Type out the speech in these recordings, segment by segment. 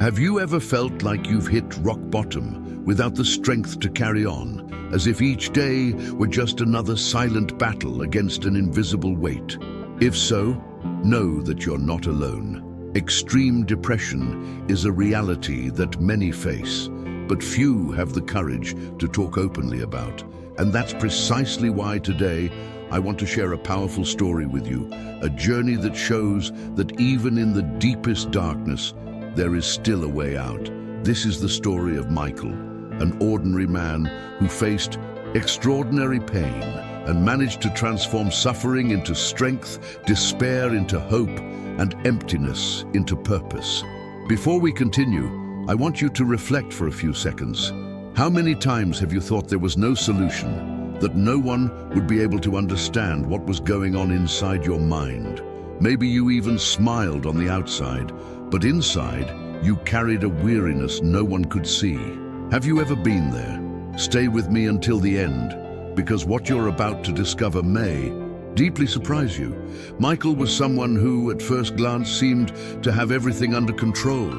Have you ever felt like you've hit rock bottom without the strength to carry on, as if each day were just another silent battle against an invisible weight? If so, know that you're not alone. Extreme depression is a reality that many face, but few have the courage to talk openly about. And that's precisely why today I want to share a powerful story with you, a journey that shows that even in the deepest darkness, there is still a way out. This is the story of Michael, an ordinary man who faced extraordinary pain and managed to transform suffering into strength, despair into hope, and emptiness into purpose. Before we continue, I want you to reflect for a few seconds. How many times have you thought there was no solution, that no one would be able to understand what was going on inside your mind? Maybe you even smiled on the outside, but inside, you carried a weariness no one could see. Have you ever been there? Stay with me until the end, because what you're about to discover may deeply surprise you. Michael was someone who, at first glance, seemed to have everything under control: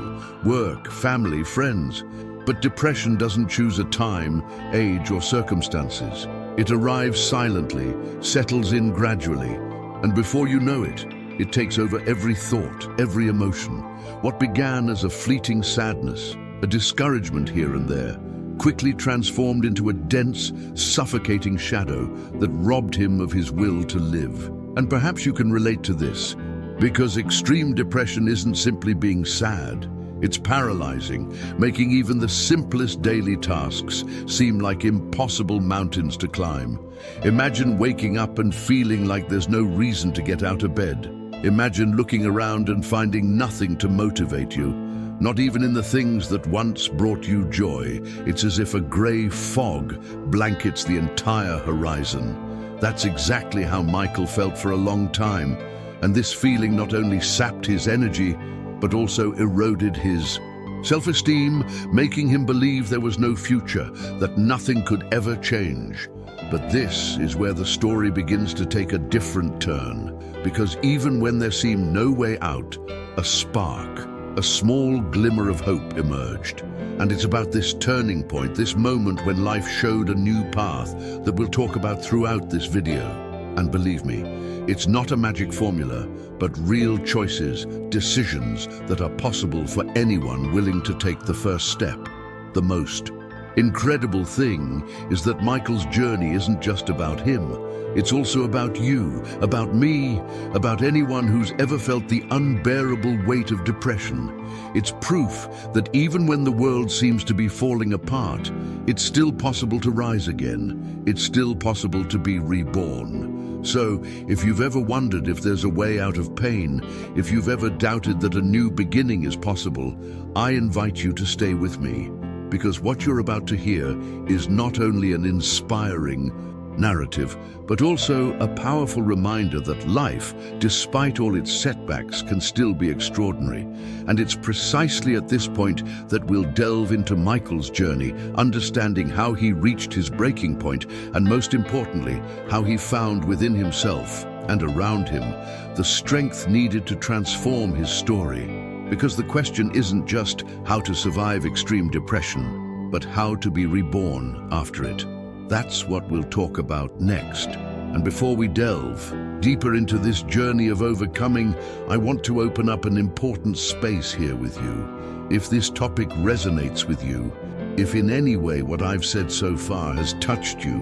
work, family, friends. But depression doesn't choose a time, age, or circumstances. It arrives silently, settles in gradually, and before you know it, it takes over every thought, every emotion. What began as a fleeting sadness, a discouragement here and there, quickly transformed into a dense, suffocating shadow that robbed him of his will to live. And perhaps you can relate to this, because extreme depression isn't simply being sad. It's paralyzing, making even the simplest daily tasks seem like impossible mountains to climb. Imagine waking up and feeling like there's no reason to get out of bed. Imagine looking around and finding nothing to motivate you, not even in the things that once brought you joy. It's as if a gray fog blankets the entire horizon. That's exactly how Michael felt for a long time, and this feeling not only sapped his energy, but also eroded his self-esteem, making him believe there was no future, that nothing could ever change. But this is where the story begins to take a different turn, because even when there seemed no way out, a spark, a small glimmer of hope emerged. And it's about this turning point, this moment when life showed a new path, that we'll talk about throughout this video. And believe me, it's not a magic formula, but real choices, decisions that are possible for anyone willing to take the first step. The most incredible thing is that Michael's journey isn't just about him. It's also about you, about me, about anyone who's ever felt the unbearable weight of depression. It's proof that even when the world seems to be falling apart, it's still possible to rise again. It's still possible to be reborn. So, if you've ever wondered if there's a way out of pain, if you've ever doubted that a new beginning is possible, I invite you to stay with me, because what you're about to hear is not only an inspiring narrative, but also a powerful reminder that life, despite all its setbacks, can still be extraordinary. And it's precisely at this point that we'll delve into Michael's journey, understanding how he reached his breaking point, and most importantly, how he found within himself and around him the strength needed to transform his story. Because the question isn't just how to survive extreme depression, but how to be reborn after it. That's what we'll talk about next. And before we delve deeper into this journey of overcoming, I want to open up an important space here with you. If this topic resonates with you, if in any way what I've said so far has touched you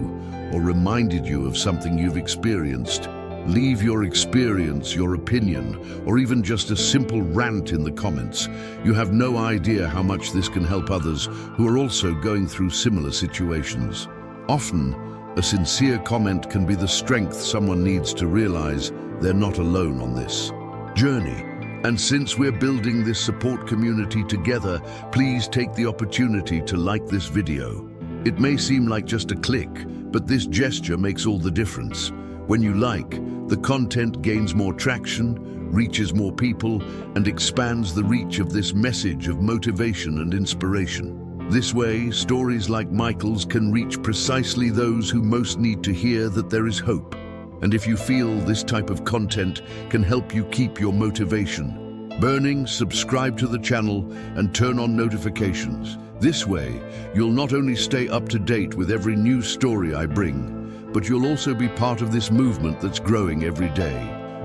or reminded you of something you've experienced, leave your experience, your opinion, or even just a simple rant in the comments. You have no idea how much this can help others who are also going through similar situations. Often, a sincere comment can be the strength someone needs to realize they're not alone on this journey. And since we're building this support community together, please take the opportunity to like this video. It may seem like just a click, but this gesture makes all the difference. When you like, the content gains more traction, reaches more people, and expands the reach of this message of motivation and inspiration. This way, stories like Michael's can reach precisely those who most need to hear that there is hope. And if you feel this type of content can help you keep your motivation, Burning, subscribe to the channel and turn on notifications. This way, you'll not only stay up to date with every new story I bring, but you'll also be part of this movement that's growing every day.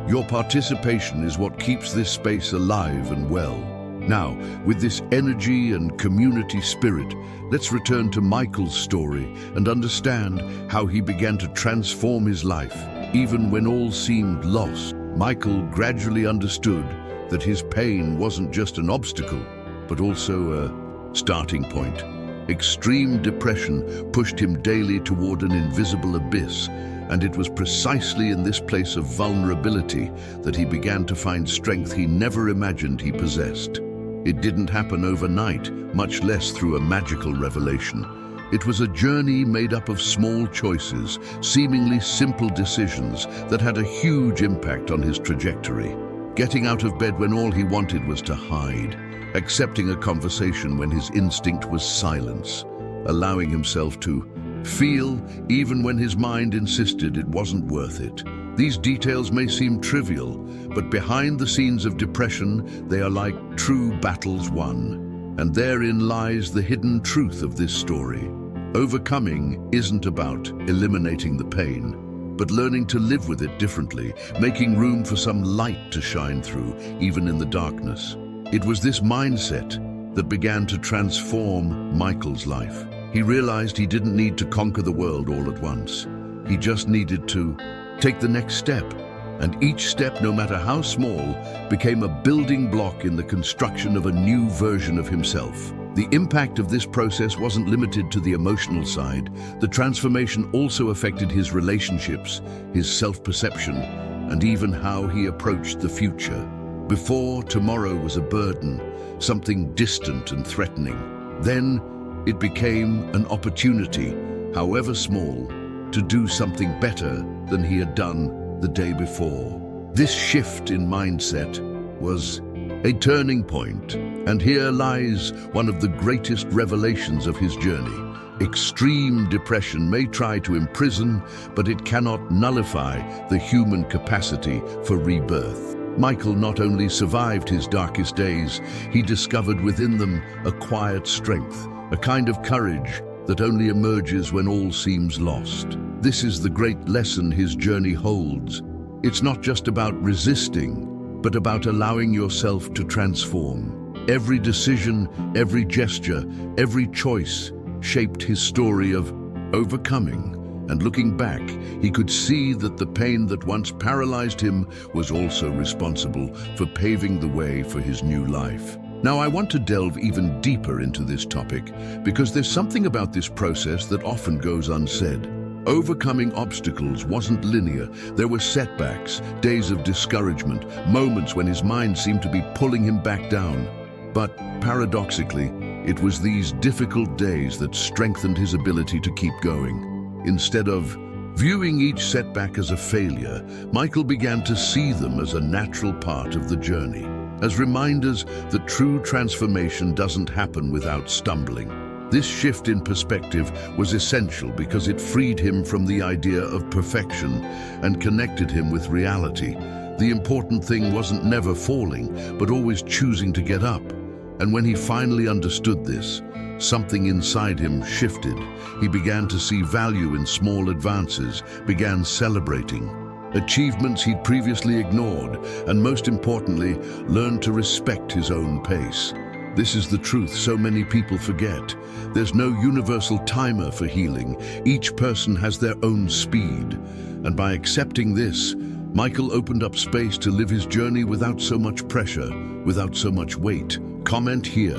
Your participation is what keeps this space alive and well. Now, with this energy and community spirit, let's return to Michael's story and understand how he began to transform his life. Even when all seemed lost, Michael gradually understood that his pain wasn't just an obstacle, but also a starting point. Extreme depression pushed him daily toward an invisible abyss, and it was precisely in this place of vulnerability that he began to find strength he never imagined he possessed. It didn't happen overnight, much less through a magical revelation. It was a journey made up of small choices, seemingly simple decisions that had a huge impact on his trajectory. Getting out of bed when all he wanted was to hide, accepting a conversation when his instinct was silence, allowing himself to feel even when his mind insisted it wasn't worth it. These details may seem trivial, but behind the scenes of depression, they are like true battles won. And therein lies the hidden truth of this story. Overcoming isn't about eliminating the pain, but learning to live with it differently, making room for some light to shine through, even in the darkness. It was this mindset that began to transform Michael's life. He realized he didn't need to conquer the world all at once. He just needed to take the next step, and each step, no matter how small, became a building block in the construction of a new version of himself. The impact of this process wasn't limited to the emotional side. The transformation also affected his relationships, his self-perception, and even how he approached the future. Before, tomorrow was a burden, something distant and threatening. Then, it became an opportunity, however small, to do something better than he had done the day before. This shift in mindset was a turning point, and here lies one of the greatest revelations of his journey. Extreme depression may try to imprison, but it cannot nullify the human capacity for rebirth. Michael not only survived his darkest days, he discovered within them a quiet strength, a kind of courage that only emerges when all seems lost. This is the great lesson his journey holds. It's not just about resisting, but about allowing yourself to transform. Every decision, every gesture, every choice shaped his story of overcoming. And looking back, he could see that the pain that once paralyzed him was also responsible for paving the way for his new life. Now, I want to delve even deeper into this topic because there's something about this process that often goes unsaid. Overcoming obstacles wasn't linear. There were setbacks, days of discouragement, moments when his mind seemed to be pulling him back down. But paradoxically, it was these difficult days that strengthened his ability to keep going. Instead of viewing each setback as a failure, Michael began to see them as a natural part of the journey, as reminders that true transformation doesn't happen without stumbling. This shift in perspective was essential because it freed him from the idea of perfection and connected him with reality. The important thing wasn't never falling, but always choosing to get up. And when he finally understood this, something inside him shifted. He began to see value in small advances, began celebrating achievements he'd previously ignored, and most importantly, learned to respect his own pace. This is the truth so many people forget. There's no universal timer for healing. Each person has their own speed. And by accepting this, Michael opened up space to live his journey without so much pressure, without so much weight. Comment here.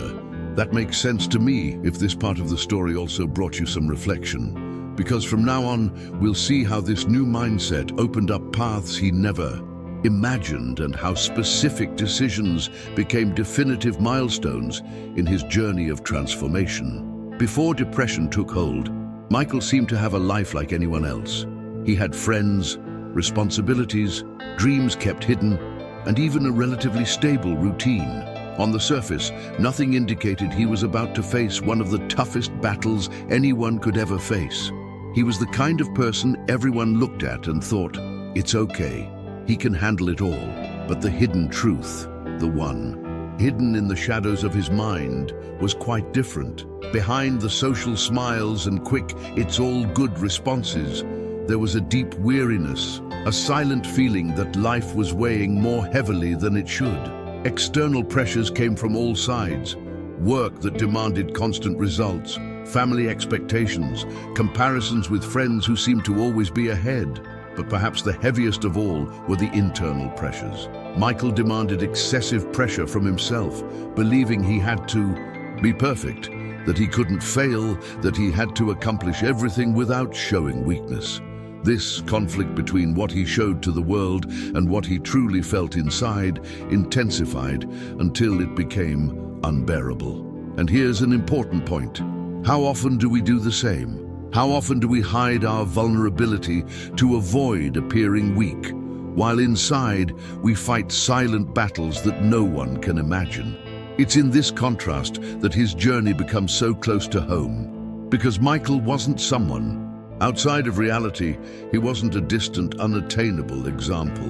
That makes sense to me if this part of the story also brought you some reflection. Because from now on, we'll see how this new mindset opened up paths he never imagined and how specific decisions became definitive milestones in his journey of transformation. Before depression took hold, Michael seemed to have a life like anyone else. He had friends, responsibilities, dreams kept hidden, and even a relatively stable routine. On the surface, nothing indicated he was about to face one of the toughest battles anyone could ever face. He was the kind of person everyone looked at and thought, it's okay, he can handle it all. But the hidden truth the one hidden in the shadows of his mind was quite different. Behind the social smiles and quick "it's all good" responses, there was a deep weariness, a silent feeling that life was weighing more heavily than it should. External pressures came from all sides: work that demanded constant results, family expectations, comparisons with friends who seemed to always be ahead. But perhaps the heaviest of all were the internal pressures. Michael demanded excessive pressure from himself, believing he had to be perfect, that he couldn't fail, that he had to accomplish everything without showing weakness. This conflict between what he showed to the world and what he truly felt inside intensified until it became unbearable. And here's an important point. How often do we do the same? How often do we hide our vulnerability to avoid appearing weak, while inside we fight silent battles that no one can imagine? It's in this contrast that his journey becomes so close to home. Because Michael wasn't someone outside of reality. He wasn't a distant, unattainable example.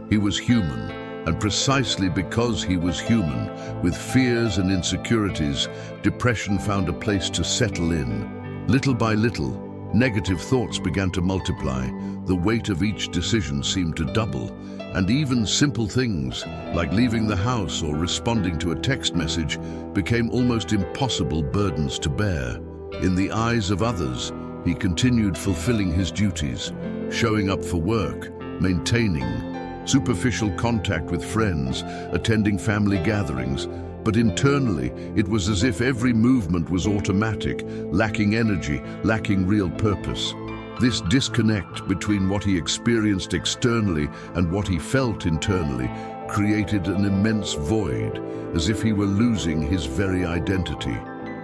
He was human, and precisely because he was human, with fears and insecurities, depression found a place to settle in. Little by little, negative thoughts began to multiply. The weight of each decision seemed to double, and even simple things, like leaving the house or responding to a text message, became almost impossible burdens to bear. In the eyes of others, he continued fulfilling his duties, showing up for work, maintaining superficial contact with friends, attending family gatherings. But internally, it was as if every movement was automatic, lacking energy, lacking real purpose. This disconnect between what he experienced externally and what he felt internally created an immense void, as if he were losing his very identity.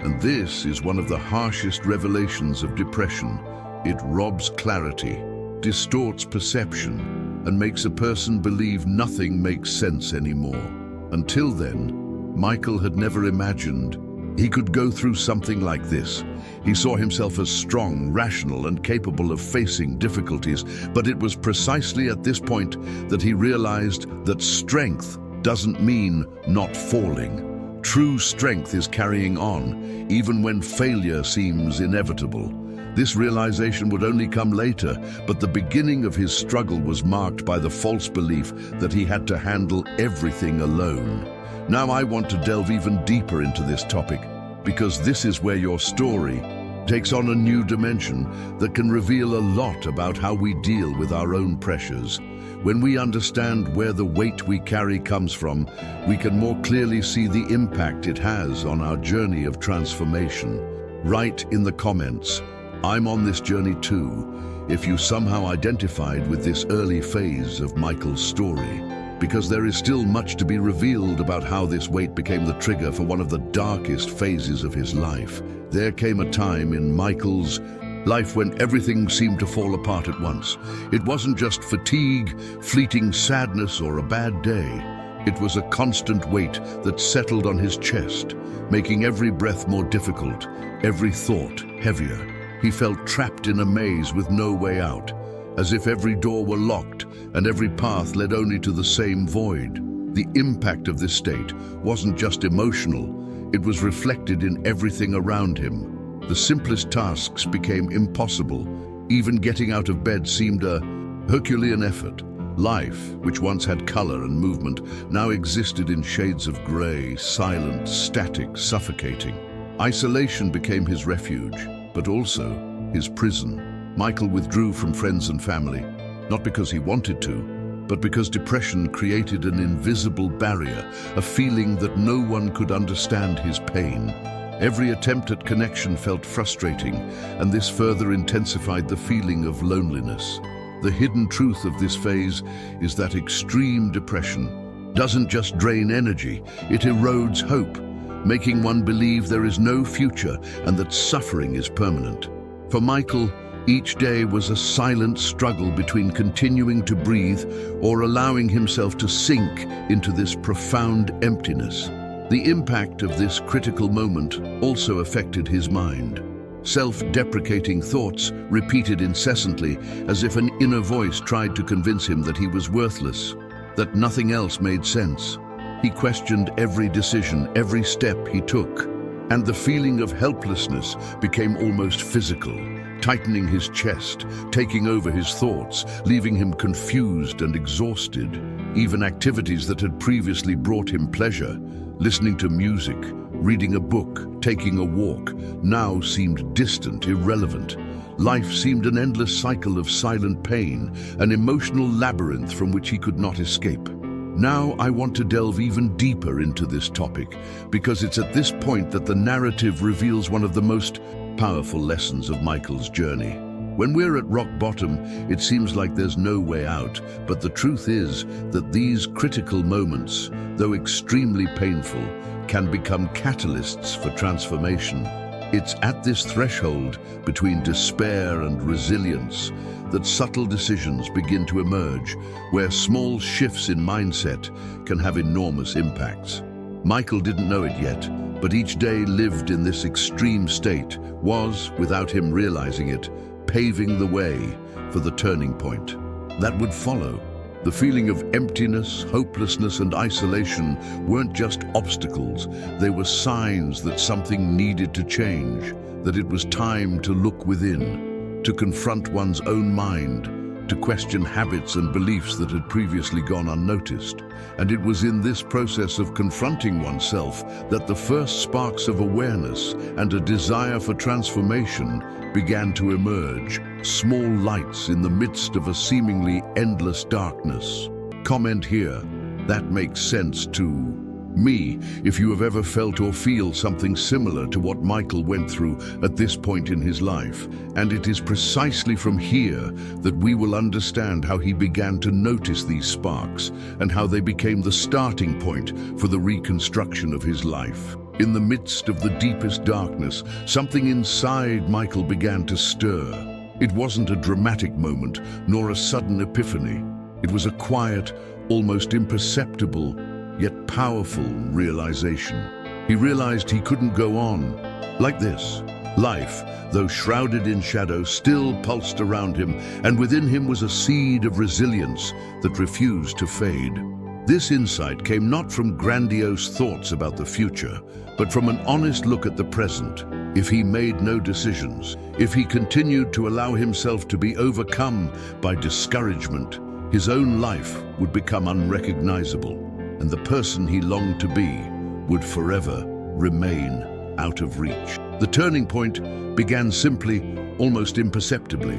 And this is one of the harshest revelations of depression. It robs clarity, distorts perception, and makes a person believe nothing makes sense anymore. Until then, Michael had never imagined he could go through something like this. He saw himself as strong, rational, and capable of facing difficulties, but it was precisely at this point that he realized that strength doesn't mean not falling. True strength is carrying on, even when failure seems inevitable. This realization would only come later, but the beginning of his struggle was marked by the false belief that he had to handle everything alone. Now I want to delve even deeper into this topic, because this is where your story takes on a new dimension that can reveal a lot about how we deal with our own pressures. When we understand where the weight we carry comes from, we can more clearly see the impact it has on our journey of transformation. Write in the comments, "I'm on this journey too," if you somehow identified with this early phase of Michael's story. Because there is still much to be revealed about how this weight became the trigger for one of the darkest phases of his life. There came a time in Michael's life when everything seemed to fall apart at once. It wasn't just fatigue, fleeting sadness, or a bad day. It was a constant weight that settled on his chest, making every breath more difficult, every thought heavier. He felt trapped in a maze with no way out, as if every door were locked and every path led only to the same void. The impact of this state wasn't just emotional, it was reflected in everything around him. The simplest tasks became impossible. Even getting out of bed seemed a Herculean effort. Life, which once had color and movement, now existed in shades of gray, silent, static, suffocating. Isolation became his refuge, but also his prison. Michael withdrew from friends and family, not because he wanted to, but because depression created an invisible barrier, a feeling that no one could understand his pain. Every attempt at connection felt frustrating, and this further intensified the feeling of loneliness. The hidden truth of this phase is that extreme depression doesn't just drain energy, it erodes hope, making one believe there is no future and that suffering is permanent. For Michael, each day was a silent struggle between continuing to breathe or allowing himself to sink into this profound emptiness. The impact of this critical moment also affected his mind. Self-deprecating thoughts repeated incessantly, as if an inner voice tried to convince him that he was worthless, that nothing else made sense. He questioned every decision, every step he took, and the feeling of helplessness became almost physical, tightening his chest, taking over his thoughts, leaving him confused and exhausted. Even activities that had previously brought him pleasure, listening to music, reading a book, taking a walk, now seemed distant, irrelevant. Life seemed an endless cycle of silent pain, an emotional labyrinth from which he could not escape. Now I want to delve even deeper into this topic, because it's at this point that the narrative reveals one of the most powerful lessons of Michael's journey. When we're at rock bottom, it seems like there's no way out, but the truth is that these critical moments, though extremely painful, can become catalysts for transformation. It's at this threshold between despair and resilience that subtle decisions begin to emerge, where small shifts in mindset can have enormous impacts. Michael didn't know it yet, but each day lived in this extreme state was, without him realizing it, paving the way for the turning point that would follow. The feeling of emptiness, hopelessness, and isolation weren't just obstacles. They were signs that something needed to change, that it was time to look within, to confront one's own mind, to question habits and beliefs that had previously gone unnoticed. And it was in this process of confronting oneself that the first sparks of awareness and a desire for transformation began to emerge, small lights in the midst of a seemingly endless darkness. Comment here. That makes sense to me, if you have ever felt or feel something similar to what Michael went through at this point in his life. And it is precisely from here that we will understand how he began to notice these sparks and how they became the starting point for the reconstruction of his life. In the midst of the deepest darkness, something inside Michael began to stir. It wasn't a dramatic moment, nor a sudden epiphany. It was a quiet, almost imperceptible, yet powerful realization. He realized he couldn't go on like this. Life, though shrouded in shadow, still pulsed around him, and within him was a seed of resilience that refused to fade. This insight came not from grandiose thoughts about the future, but from an honest look at the present. If he made no decisions, if he continued to allow himself to be overcome by discouragement, his own life would become unrecognizable, and the person he longed to be would forever remain out of reach. The turning point began simply, almost imperceptibly,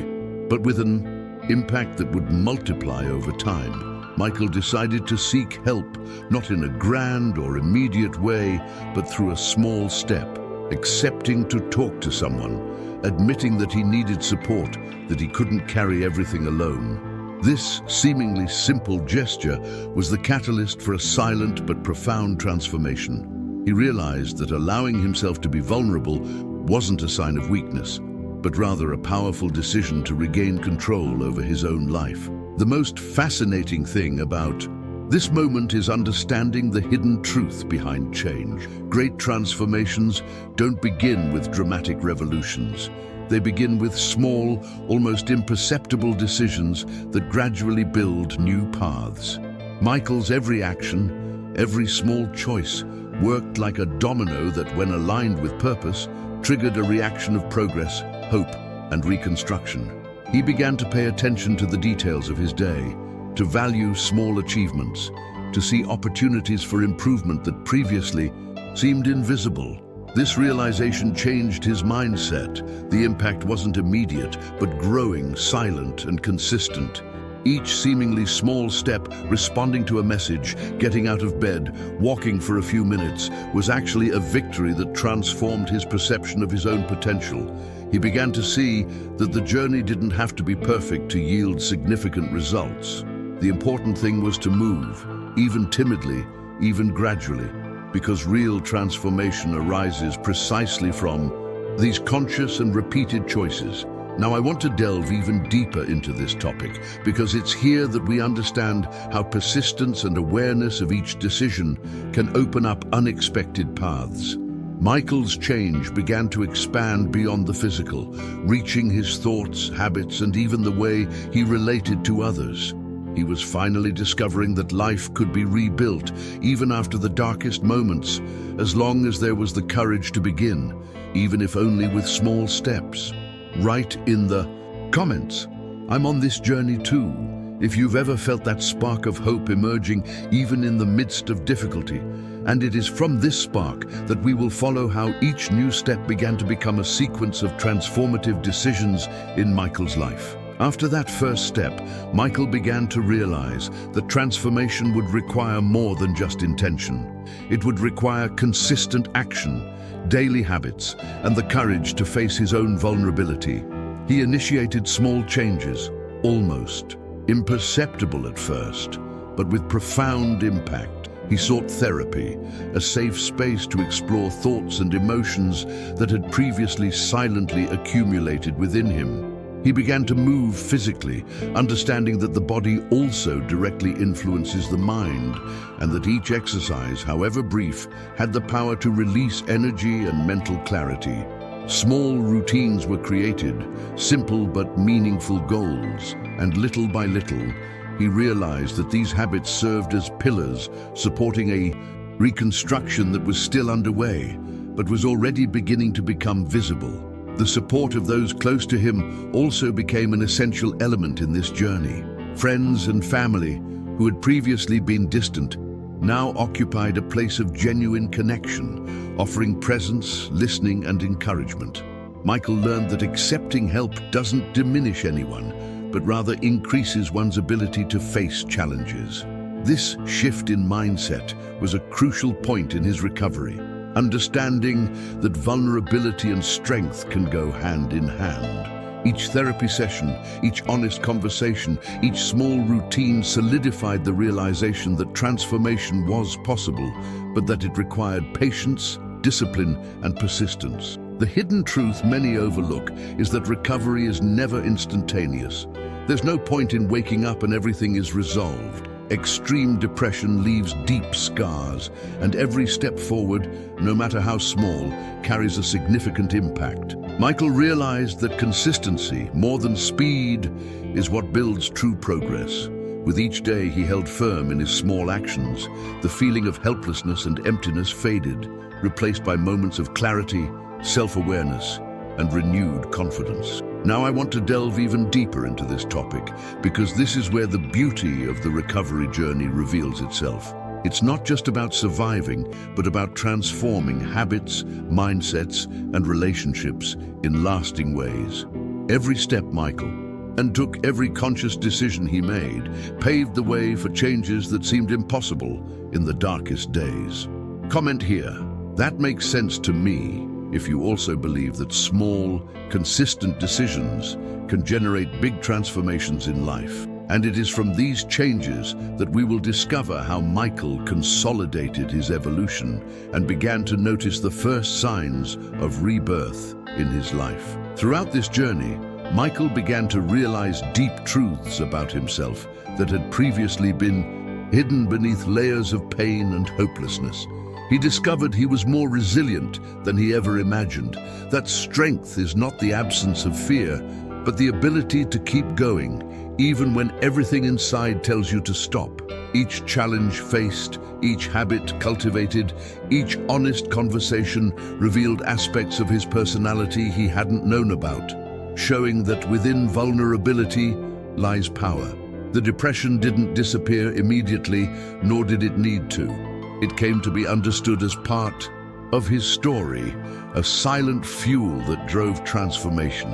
but with an impact that would multiply over time. Michael decided to seek help, not in a grand or immediate way, but through a small step, accepting to talk to someone, admitting that he needed support, that he couldn't carry everything alone. This seemingly simple gesture was the catalyst for a silent but profound transformation. He realized that allowing himself to be vulnerable wasn't a sign of weakness, but rather a powerful decision to regain control over his own life. The most fascinating thing about this moment is understanding the hidden truth behind change. Great transformations don't begin with dramatic revolutions. They begin with small, almost imperceptible decisions that gradually build new paths. Michael's every action, every small choice, worked like a domino that, when aligned with purpose, triggered a reaction of progress, hope, and reconstruction. He began to pay attention to the details of his day, to value small achievements, to see opportunities for improvement that previously seemed invisible. This realization changed his mindset. The impact wasn't immediate, but growing, silent, and consistent. Each seemingly small step, responding to a message, getting out of bed, walking for a few minutes, was actually a victory that transformed his perception of his own potential. He began to see that the journey didn't have to be perfect to yield significant results. The important thing was to move, even timidly, even gradually, because real transformation arises precisely from these conscious and repeated choices. Now I want to delve even deeper into this topic, because it's here that we understand how persistence and awareness of each decision can open up unexpected paths. Michael's change began to expand beyond the physical, reaching his thoughts, habits, and even the way he related to others. He was finally discovering that life could be rebuilt, even after the darkest moments, as long as there was the courage to begin, even if only with small steps. Write in the comments, "I'm on this journey too," if you've ever felt that spark of hope emerging even in the midst of difficulty. And it is from this spark that we will follow how each new step began to become a sequence of transformative decisions in Michael's life. After that first step, Michael began to realize that transformation would require more than just intention. It would require consistent action, daily habits, and the courage to face his own vulnerability. He initiated small changes, almost imperceptible at first, but with profound impact. He sought therapy, a safe space to explore thoughts and emotions that had previously silently accumulated within him. He began to move physically, understanding that the body also directly influences the mind, and that each exercise, however brief, had the power to release energy and mental clarity. Small routines were created, simple but meaningful goals, and little by little, he realized that these habits served as pillars, supporting a reconstruction that was still underway, but was already beginning to become visible. The support of those close to him also became an essential element in this journey. Friends and family, who had previously been distant, now occupied a place of genuine connection, offering presence, listening, and encouragement. Michael learned that accepting help doesn't diminish anyone, but rather increases one's ability to face challenges. This shift in mindset was a crucial point in his recovery, understanding that vulnerability and strength can go hand in hand. Each therapy session, each honest conversation, each small routine solidified the realization that transformation was possible, but that it required patience, discipline, and persistence. The hidden truth many overlook is that recovery is never instantaneous. There's no point in waking up and everything is resolved. Extreme depression leaves deep scars, and every step forward, no matter how small, carries a significant impact. Michael realized that consistency, more than speed, is what builds true progress. With each day he held firm in his small actions, the feeling of helplessness and emptiness faded, replaced by moments of clarity, self-awareness, and renewed confidence. Now I want to delve even deeper into this topic, because this is where the beauty of the recovery journey reveals itself. It's not just about surviving, but about transforming habits, mindsets, and relationships in lasting ways. Every step Michael took, every conscious decision he made, paved the way for changes that seemed impossible in the darkest days. Comment here. That makes sense to me. If you also believe that small, consistent decisions can generate big transformations in life. And it is from these changes that we will discover how Michael consolidated his evolution and began to notice the first signs of rebirth in his life. Throughout this journey, Michael began to realize deep truths about himself that had previously been hidden beneath layers of pain and hopelessness. He discovered he was more resilient than he ever imagined, that strength is not the absence of fear, but the ability to keep going, even when everything inside tells you to stop. Each challenge faced, each habit cultivated, each honest conversation revealed aspects of his personality he hadn't known about, showing that within vulnerability lies power. The depression didn't disappear immediately, nor did it need to. It came to be understood as part of his story, a silent fuel that drove transformation.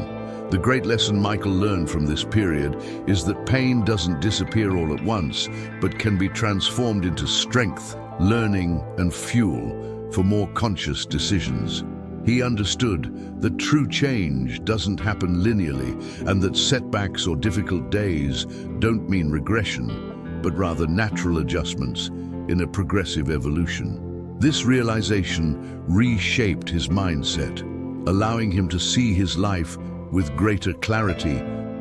The great lesson Michael learned from this period is that pain doesn't disappear all at once, but can be transformed into strength, learning, and fuel for more conscious decisions. He understood that true change doesn't happen linearly, and that setbacks or difficult days don't mean regression, but rather natural adjustments in a progressive evolution. This realization reshaped his mindset, allowing him to see his life with greater clarity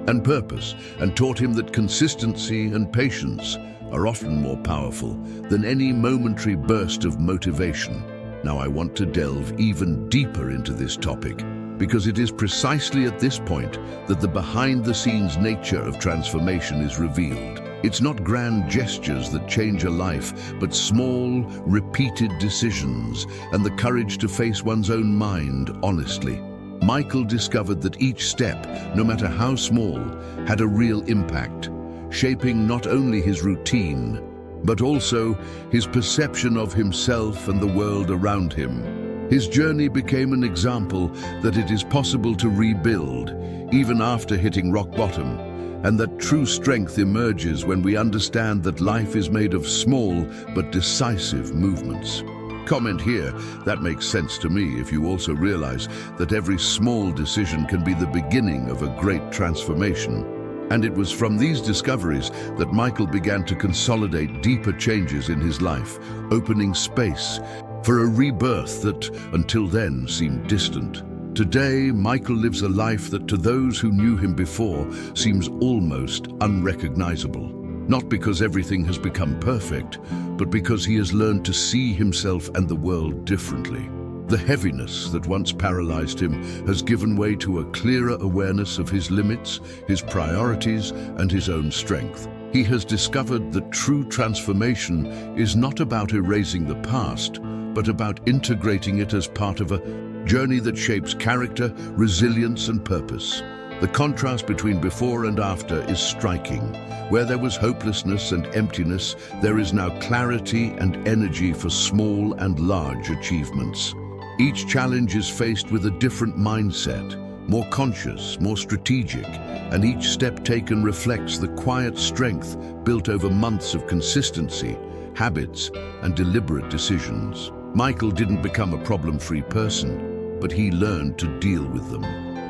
and purpose, and taught him that consistency and patience are often more powerful than any momentary burst of motivation. Now I want to delve even deeper into this topic, because it is precisely at this point that the behind-the-scenes nature of transformation is revealed. It's not grand gestures that change a life, but small, repeated decisions and the courage to face one's own mind honestly. Michael discovered that each step, no matter how small, had a real impact, shaping not only his routine, but also his perception of himself and the world around him. His journey became an example that it is possible to rebuild, even after hitting rock bottom, and that true strength emerges when we understand that life is made of small but decisive movements. Comment here, that makes sense to me if you also realize that every small decision can be the beginning of a great transformation. And it was from these discoveries that Michael began to consolidate deeper changes in his life, opening space for a rebirth that, until then, seemed distant. Today, Michael lives a life that to those who knew him before seems almost unrecognizable. Not because everything has become perfect, but because he has learned to see himself and the world differently. The heaviness that once paralyzed him has given way to a clearer awareness of his limits, his priorities, and his own strength. He has discovered that true transformation is not about erasing the past, but about integrating it as part of a journey that shapes character, resilience, and purpose. The contrast between before and after is striking. Where there was hopelessness and emptiness, there is now clarity and energy for small and large achievements. Each challenge is faced with a different mindset, more conscious, more strategic, and each step taken reflects the quiet strength built over months of consistency, habits, and deliberate decisions. Michael didn't become a problem-free person, but he learned to deal with them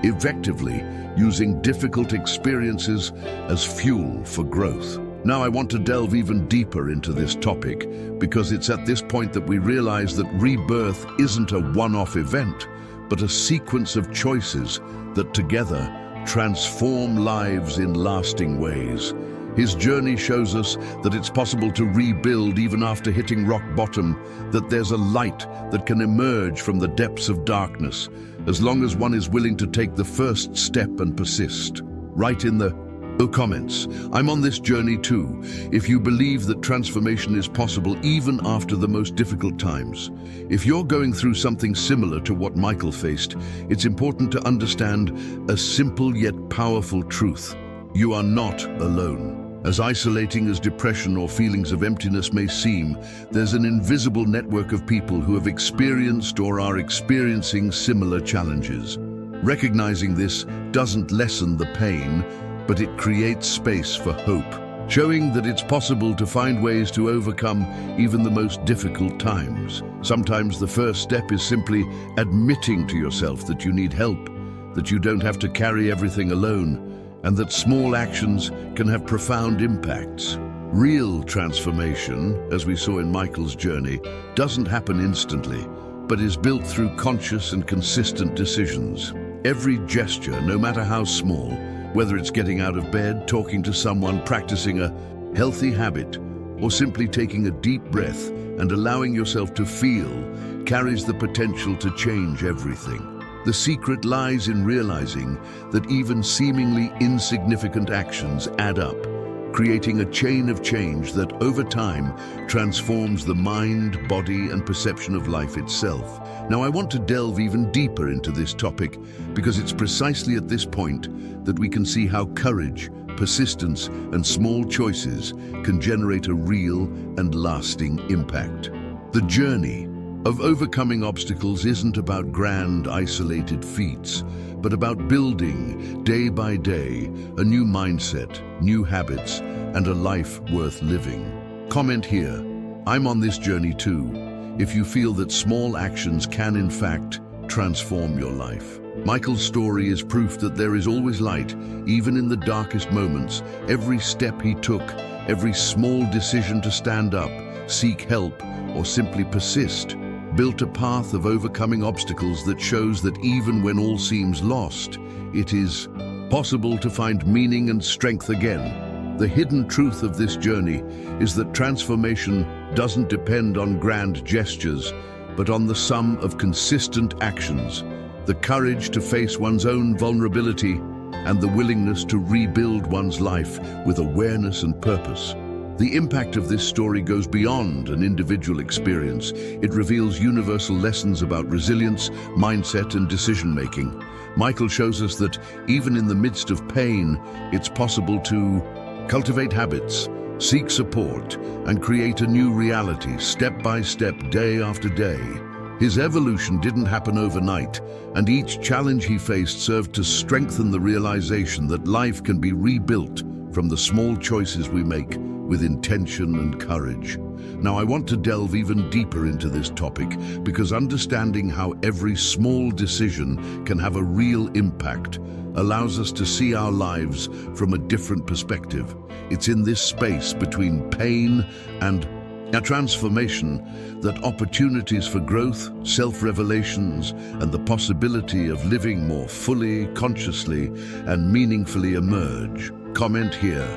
effectively, using difficult experiences as fuel for growth. Now I want to delve even deeper into this topic because it's at this point that we realize that rebirth isn't a one-off event, but a sequence of choices that together transform lives in lasting ways. His journey shows us that it's possible to rebuild even after hitting rock bottom, that there's a light that can emerge from the depths of darkness, as long as one is willing to take the first step and persist. Write in the comments, I'm on this journey too, if you believe that transformation is possible even after the most difficult times. If you're going through something similar to what Michael faced, it's important to understand a simple yet powerful truth. You are not alone. As isolating as depression or feelings of emptiness may seem, there's an invisible network of people who have experienced or are experiencing similar challenges. Recognizing this doesn't lessen the pain, but it creates space for hope, showing that it's possible to find ways to overcome even the most difficult times. Sometimes the first step is simply admitting to yourself that you need help, that you don't have to carry everything alone, and that small actions can have profound impacts. Real transformation, as we saw in Michael's journey, doesn't happen instantly, but is built through conscious and consistent decisions. Every gesture, no matter how small, whether it's getting out of bed, talking to someone, practicing a healthy habit, or simply taking a deep breath and allowing yourself to feel, carries the potential to change everything. The secret lies in realizing that even seemingly insignificant actions add up, creating a chain of change that over time transforms the mind, body, and perception of life itself. Now I want to delve even deeper into this topic because it's precisely at this point that we can see how courage, persistence, and small choices can generate a real and lasting impact. The journey of overcoming obstacles isn't about grand, isolated feats, but about building, day by day, a new mindset, new habits, and a life worth living. Comment here, I'm on this journey too, if you feel that small actions can, in fact, transform your life. Michael's story is proof that there is always light, even in the darkest moments. Every step he took, every small decision to stand up, seek help, or simply persist, built a path of overcoming obstacles that shows that even when all seems lost, it is possible to find meaning and strength again. The hidden truth of this journey is that transformation doesn't depend on grand gestures, but on the sum of consistent actions, the courage to face one's own vulnerability, and the willingness to rebuild one's life with awareness and purpose. The impact of this story goes beyond an individual experience. It reveals universal lessons about resilience, mindset, and decision-making. Michael shows us that even in the midst of pain, it's possible to cultivate habits, seek support, and create a new reality step by step, day after day. His evolution didn't happen overnight, and each challenge he faced served to strengthen the realization that life can be rebuilt from the small choices we make with intention and courage. Now, I want to delve even deeper into this topic because understanding how every small decision can have a real impact allows us to see our lives from a different perspective. It's in this space between pain and a transformation that opportunities for growth, self-revelations, and the possibility of living more fully, consciously, and meaningfully emerge. Comment here.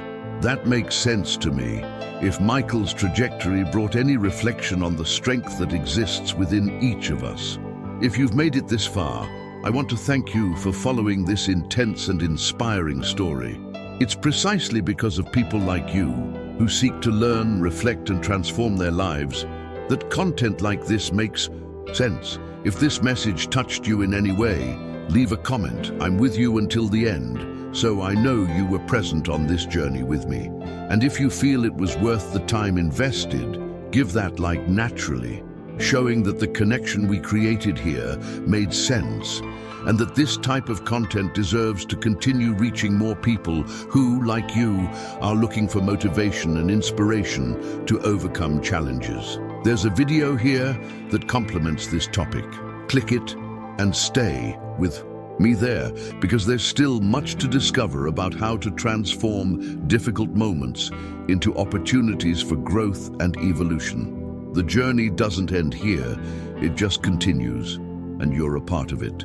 That makes sense to me. If Michael's trajectory brought any reflection on the strength that exists within each of us. If you've made it this far, I want to thank you for following this intense and inspiring story. It's precisely because of people like you, who seek to learn, reflect, and transform their lives, that content like this makes sense. If this message touched you in any way, leave a comment. I'm with you until the end, so I know you were present on this journey with me. And if you feel it was worth the time invested, give that like naturally, showing that the connection we created here made sense, and that this type of content deserves to continue reaching more people who, like you, are looking for motivation and inspiration to overcome challenges. There's a video here that complements this topic. Click it and stay with me there, because there's still much to discover about how to transform difficult moments into opportunities for growth and evolution. The journey doesn't end here, it just continues, and you're a part of it.